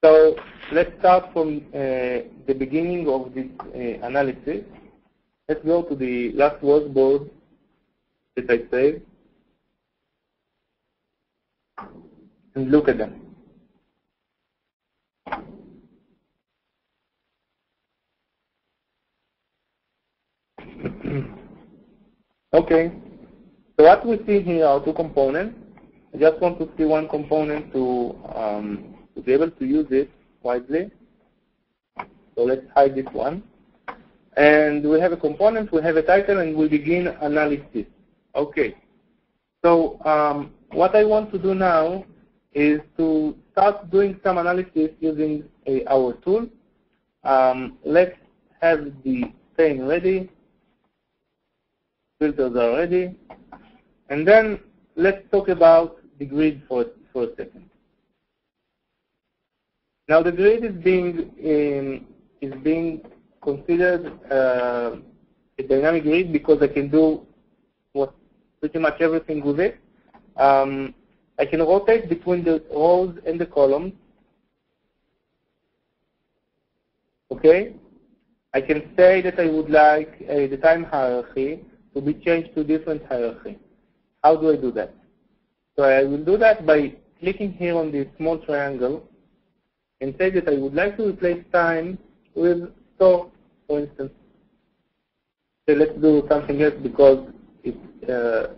So let's start from the beginning of this analysis. Let's go to the last wordboard that I saved and look at them. Okay, so what we see here are two components. I just want to see one component to be able to use it wisely. So let's hide this one. And we have a component, we have a title, and we begin analysis. Okay, so what I want to do now is to start doing some analysis using our tool. Let's have the pane ready. Filters are ready. And then let's talk about the grid for a second. Now the grid is being considered a dynamic grid because I can do pretty much everything with it. I can rotate between the rows and the columns. Okay? I can say that I would like the time hierarchy to be changed to different hierarchy. How do I do that? So I will do that by clicking here on this small triangle and say that I would like to replace time with store, for instance. So let's do something else because it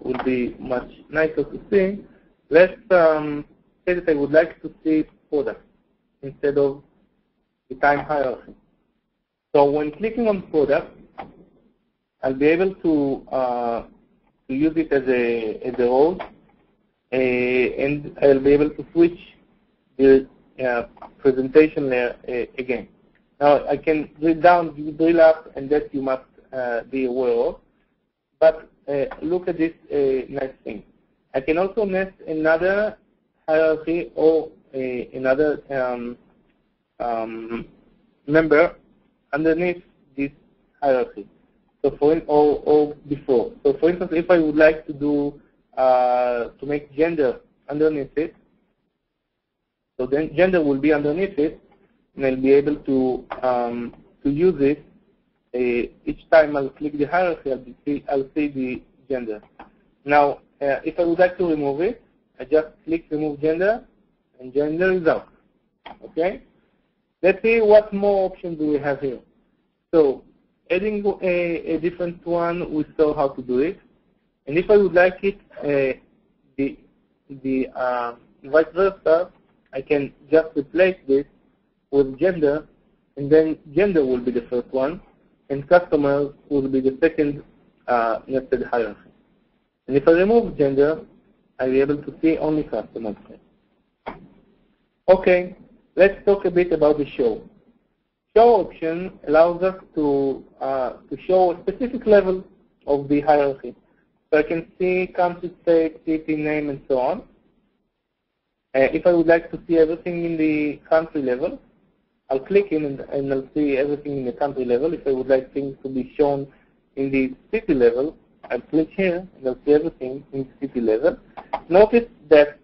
will be much nicer to see. Let's say that I would like to see product instead of the time hierarchy. So when clicking on product, I'll be able to use it as a role, and I'll be able to switch the presentation layer again. Now I can drill down, drill up, and that you must be aware of. But look at this nice thing. I can also nest another hierarchy or another member underneath this hierarchy. So or before. So for instance, if I would like to do to make gender underneath it, so then gender will be underneath it, and I'll be able to use it. Each time I'll click the hierarchy, I'll see the gender. Now, if I would like to remove it, I just click remove gender, and gender is out. Okay. Let's see what more options do we have here. So adding a different one, we saw how to do it. And if I would like it the vice versa, I can just replace this with gender, and then gender will be the first one, and customers will be the second nested hierarchy. And if I remove gender, I'll be able to see only customers. Okay, let's talk a bit about the show. Show option allows us to show a specific level of the hierarchy. So I can see country, state, city, name, and so on. If I would like to see everything in the country level, I'll click in and I'll see everything in the country level. If I would like things to be shown in the city level, I'll click here and I'll see everything in the city level. Notice that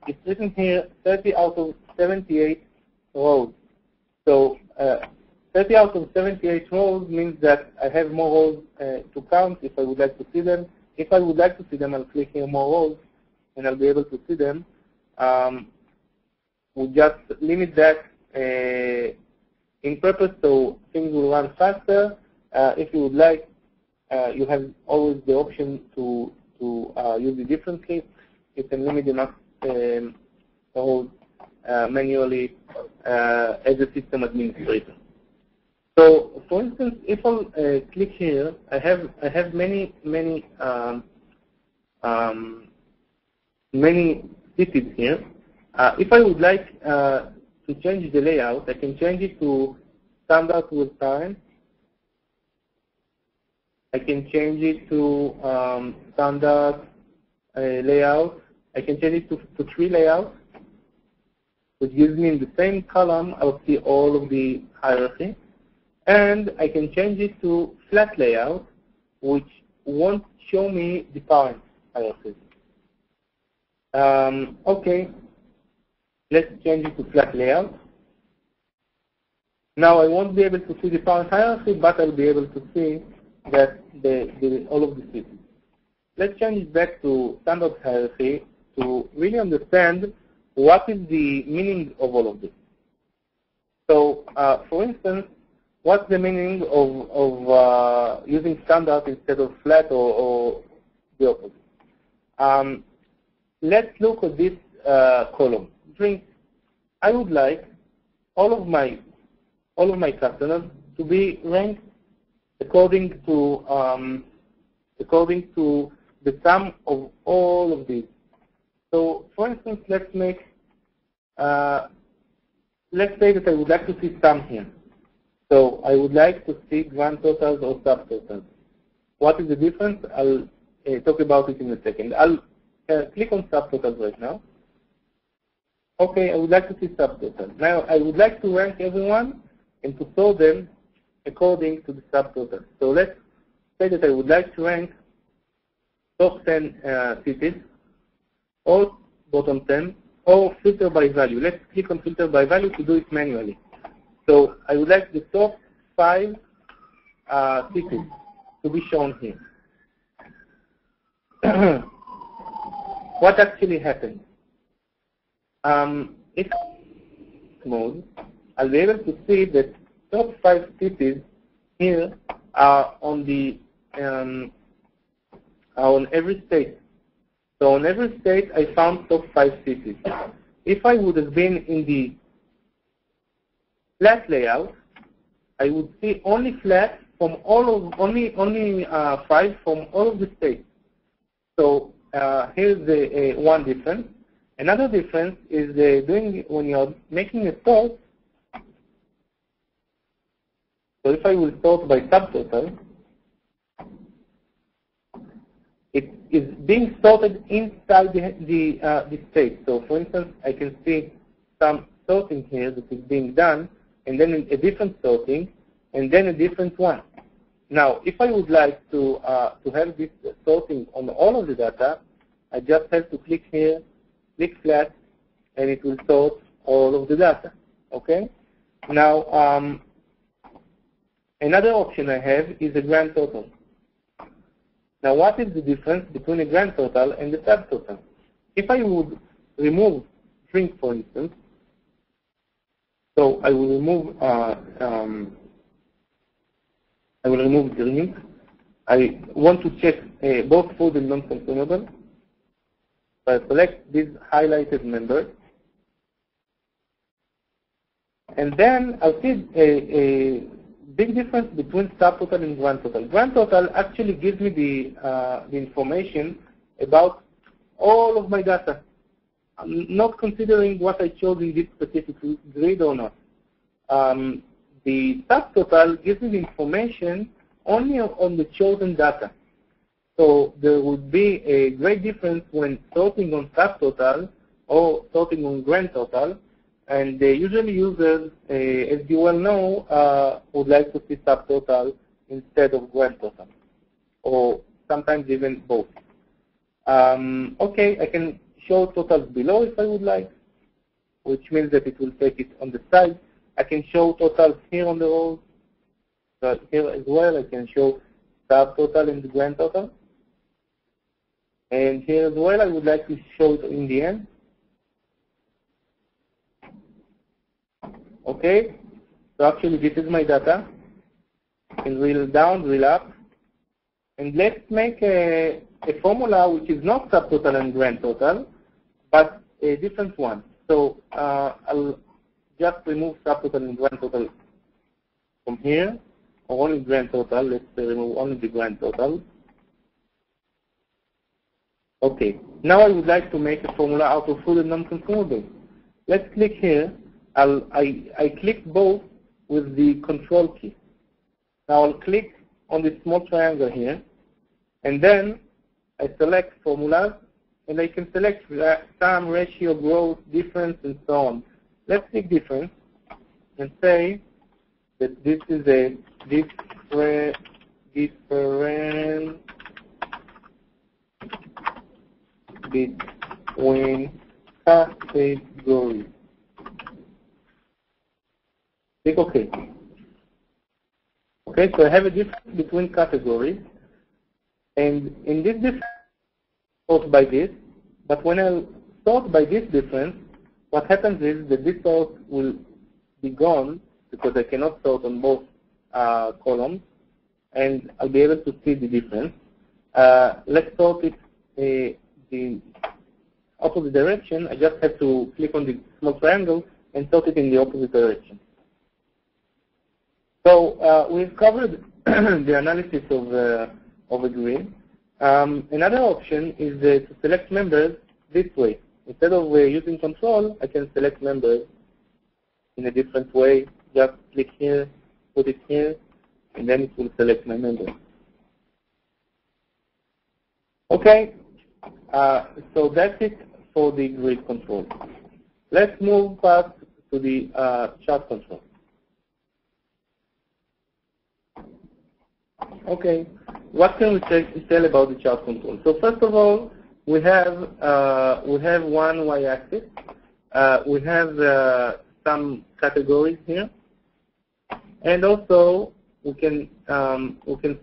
it's written here 30 out of 78 rows. So 30 out of 78 rows means that I have more rows to count if I would like to see them. If I would like to see them, I'll click here more rows and I'll be able to see them. We'll just limit that in purpose so things will run faster. If you would like, you have always the option to use it differently. You can limit them up manually as a system administrator. So, for instance, if I click here, I have many cities here. If I would like to change the layout, I can change it to standard with time. I can change it to standard layout. I can change it to tree layout, which gives me in the same column, I'll see all of the hierarchy. And I can change it to flat layout, which won't show me the parent hierarchy. Okay, let's change it to flat layout. Now I won't be able to see the parent hierarchy, but I'll be able to see that all of the cities. Let's change it back to standard hierarchy to really understand what is the meaning of all of this. So, for instance, what's the meaning of using standard instead of flat or the opposite? Let's look at this column. Drink. I would like all of my customers to be ranked according to the sum of all of these. So, for instance, let's say that I would like to see sum here. So I would like to see grand totals or subtotals. What is the difference? I'll talk about it in a second. I'll click on subtotals right now. Okay, I would like to see subtotals. Now I would like to rank everyone and to sort them according to the subtotals. So let's say that I would like to rank top 10 cities, or bottom 10, or filter by value. Let's click on filter by value to do it manually. So I would like the top 5 cities to be shown here. What actually happened? If mode, I'll be able to see that top 5 cities here are on every state. So on every state, I found top 5 cities. If I would have been in the flat layout, I would see only flat from only 5 from all of the states. So here's the one difference. Another difference is when you're making a sort. So if I will sort by subtotal, it is being sorted inside the state. So for instance, I can see some sorting here that is being done, and then a different sorting, and then a different one. Now, if I would like to have this sorting on all of the data, I just have to click here, click flat, and it will sort all of the data. Okay? Now, another option I have is a grand total. Now, what is the difference between a grand total and the subtotal? If I would remove drink, for instance, so I will remove drink. I want to check both food and non-consumable. So I select this highlighted member, and then I'll see a big difference between subtotal and grand total. Grand total actually gives me the information about all of my data. I'm not considering what I chose in this specific grid or not. The subtotal gives me the information only on the chosen data. So there would be a great difference when sorting on subtotal or sorting on grand total. And usually users, as you well know, would like to see subtotal instead of grand total, or sometimes even both. Okay, I can show totals below if I would like, which means that it will take it on the side. I can show totals here on the rows. So here as well, I can show subtotal and the grand total. And here as well, I would like to show it in the end. Okay, so actually this is my data. I can drill down, drill up. And let's make a formula which is not subtotal and grand total, but a different one. So I'll just remove subtotal and grand total from here, or only grand total. Let's remove only the grand total. Okay, now I would like to make a formula out of food and non-consumable. Let's click here. I click both with the control key. Now I'll click on the small triangle here, and then I select formulas, and I can select sum, ratio, growth, difference, and so on. Let's click difference and say that this is a difference between categories. Click OK. Okay, so I have a difference between categories, and in this difference, sort by this, but when I sort by this difference, what happens is that this sort will be gone because I cannot sort on both columns, and I'll be able to see the difference. Let's sort it the opposite direction. I just have to click on the small triangle and sort it in the opposite direction. So we've covered the analysis of a grid. Another option is to select members this way. Instead of using control, I can select members in a different way. Just click here, put it here, and then it will select my members. Okay, so that's it for the grid control. Let's move past to the chart control. Okay, what can we tell about the chart control? So first of all, we have one y-axis. We have some categories here, and also we can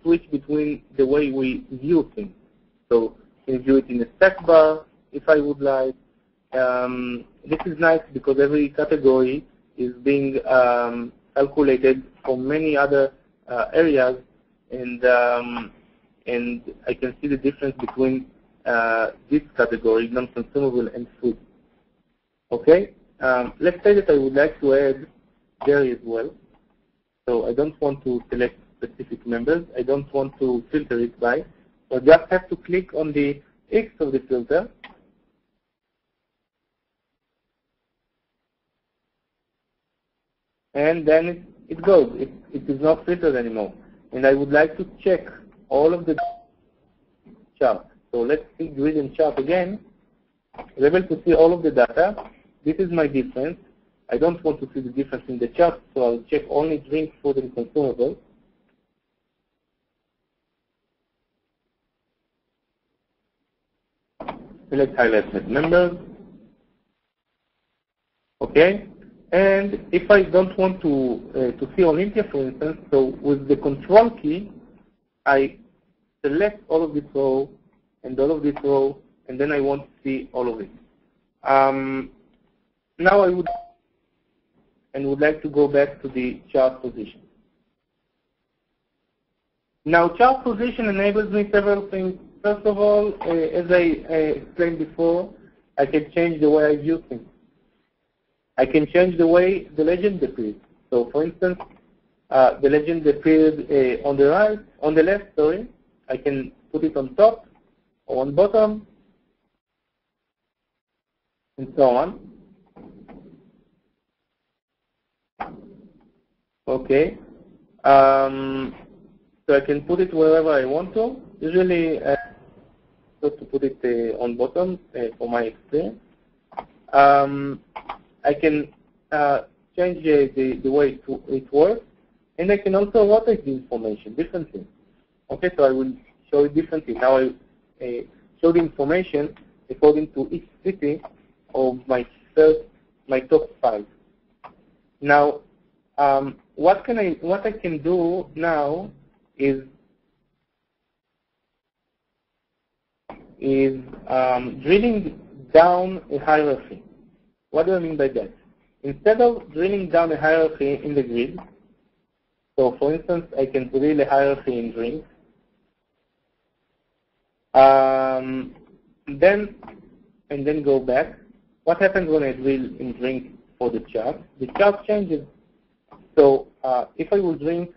switch between the way we view things. So we can view it in a stack bar if I would like. This is nice because every category is being calculated from many other areas, and I can see the difference between this category, non-consumable and food. Okay, let's say that I would like to add dairy as well. So I don't want to select specific members. I don't want to filter it by. So I just have to click on the X of the filter. And then it goes. It is not filtered anymore. And I would like to check all of the charts. So let's see grid and chart again. I'm able to see all of the data. This is my difference. I don't want to see the difference in the chart, so I'll check only drink, food, and consumables. Select highlight members. Okay. And if I don't want to see Olympia, for instance, so with the control key, I select all of this row and all of this row, and then I want to see all of it. Now I would like to go back to the chart position. Now chart position enables me several things. First of all, as I explained before, I can change the way I view things. I can change the way the legend appears. So, for instance, the legend appears on the left. Sorry, I can put it on top or on bottom, and so on. Okay. So I can put it wherever I want to. Usually, I have to put it on bottom for my experience. I can change the way it works, and I can also rotate the information differently. Okay, so I will show it differently. Now I show the information according to each city of my top 5. Now, what I can do now is drilling down a hierarchy. What do I mean by that? Instead of drilling down a hierarchy in the grid, so for instance, I can drill a hierarchy in drink, and then go back. What happens when I drill in drink for the chart? The chart changes. So if I will drill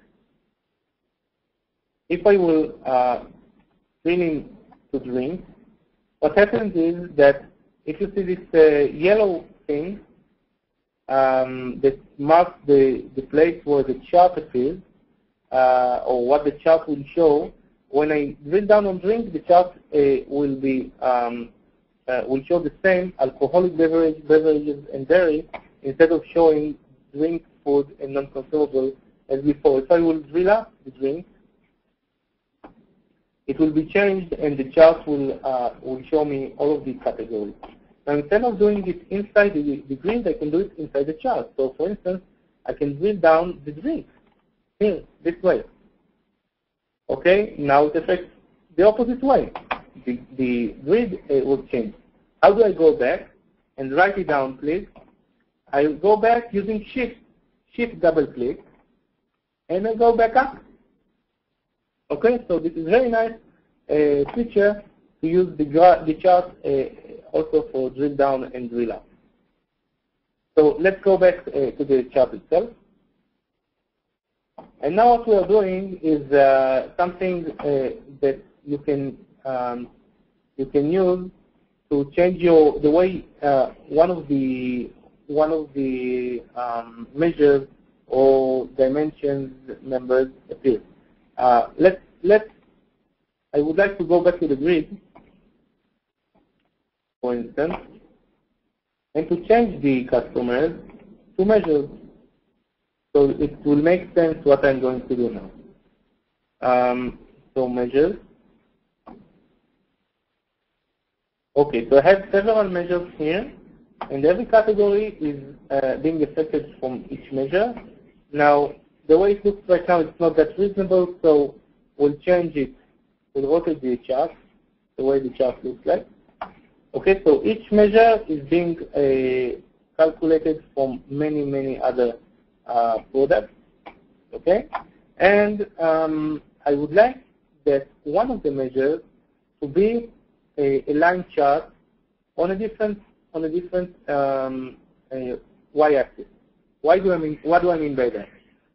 to drink, what happens is that if you see this yellow thing that marks the place where the chart appears, or what the chart will show, when I drill down on drink, the chart will show the same alcoholic beverages and dairy instead of showing drink, food, and non-consumable as before. If I will drill up the drink, it will be changed, and the chart will show me all of these categories. Now, instead of doing it inside the grid, I can do it inside the chart. So, for instance, I can drill down the drink here, this way. Okay, now it affects the opposite way. The grid will change. How do I go back? And write it down, please. I go back using Shift double click, and I go back up. Okay, so this is very nice feature to use the chart also for drill down and drill up. So let's go back to the chart itself. And now what we are doing is something that you can use to change the way one of the measures or dimensions members appear. I would like to go back to the grid, for instance, and to change the customers to measures. So it will make sense what I'm going to do now. So measures. Okay, so I have several measures here, and every category is being affected from each measure. Now, the way it looks right now, it's not that reasonable, so we'll change it. We'll rotate the chart, the way the chart looks like. Okay, so each measure is being calculated from many other products. Okay, and I would like that one of the measures to be a line chart on a different y-axis. What do I mean by that?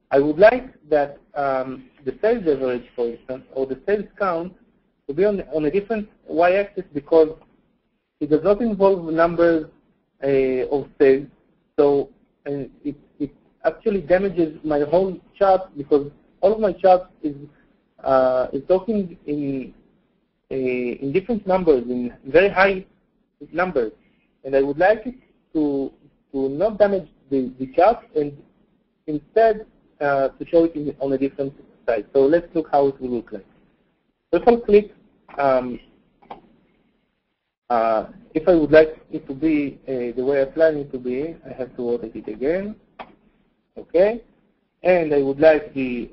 I would like that the sales average, for instance, or the sales count to be on a different y-axis because it does not involve numbers of sales. So it actually damages my whole chart because all of my charts is talking in different numbers, in very high numbers, and I would like it to not damage the chart and instead to show it on a different side. So let's look how it will look like. So if I click, if I would like it to be the way I plan it to be, I have to rotate it again. Okay, and I would like the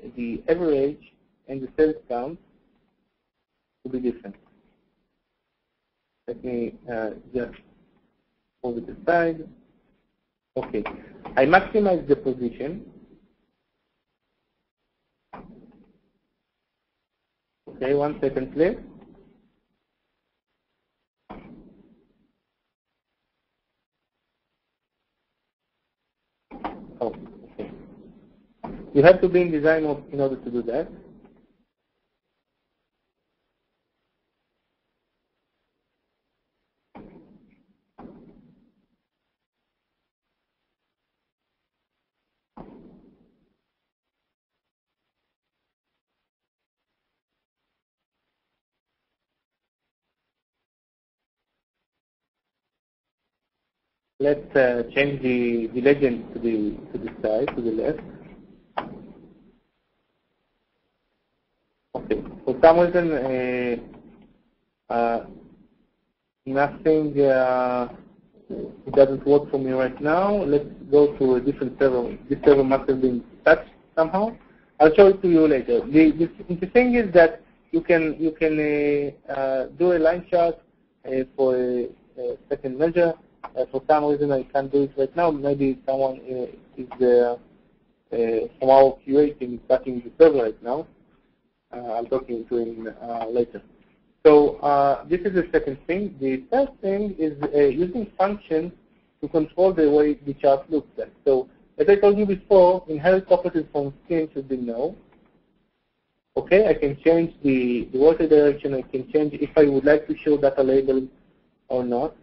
average and the sales count to be different. Let me just move it aside. Okay, I maximize the position. Okay, 1 second, please. Oh, okay. You have to be in design mode in order to do that. Let's change the legend to the side, to the left. Okay. For some reason, nothing doesn't work for me right now. Let's go to a different server. This server must have been touched somehow. I'll show it to you later. The thing is that you can do a line chart for a second measure. For some reason, I can't do it right now. Maybe someone is from our QA team is touching the server right now. I'll talk to him later. So this is the second thing. The third thing is using functions to control the way the chart looks like. So as I told you before, inherent properties from scheme should be no. Okay, I can change the water direction. I can change if I would like to show data label or not.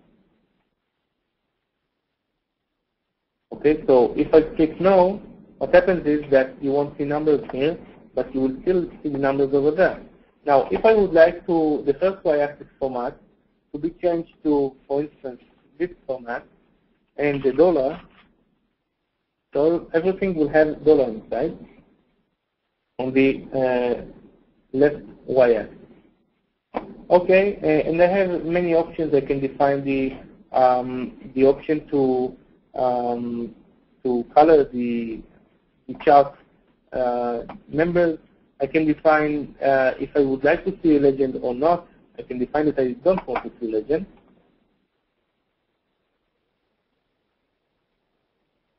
Okay, so if I click no, what happens is that you won't see numbers here, but you will still see the numbers over there. Now, if I would like to the first y-axis format to be changed to, for instance, this format and the dollar, so everything will have dollar inside on the left y-axis. Okay, and I have many options. I can define the option to color the chart members. I can define if I would like to see a legend or not. I can define that I don't want to see legend.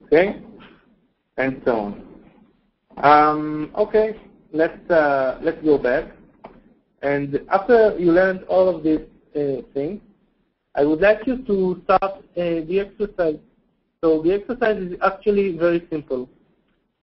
Okay, and so on. Okay, let's go back. And after you learned all of these things, I would like you to start the exercise. So the exercise is actually very simple.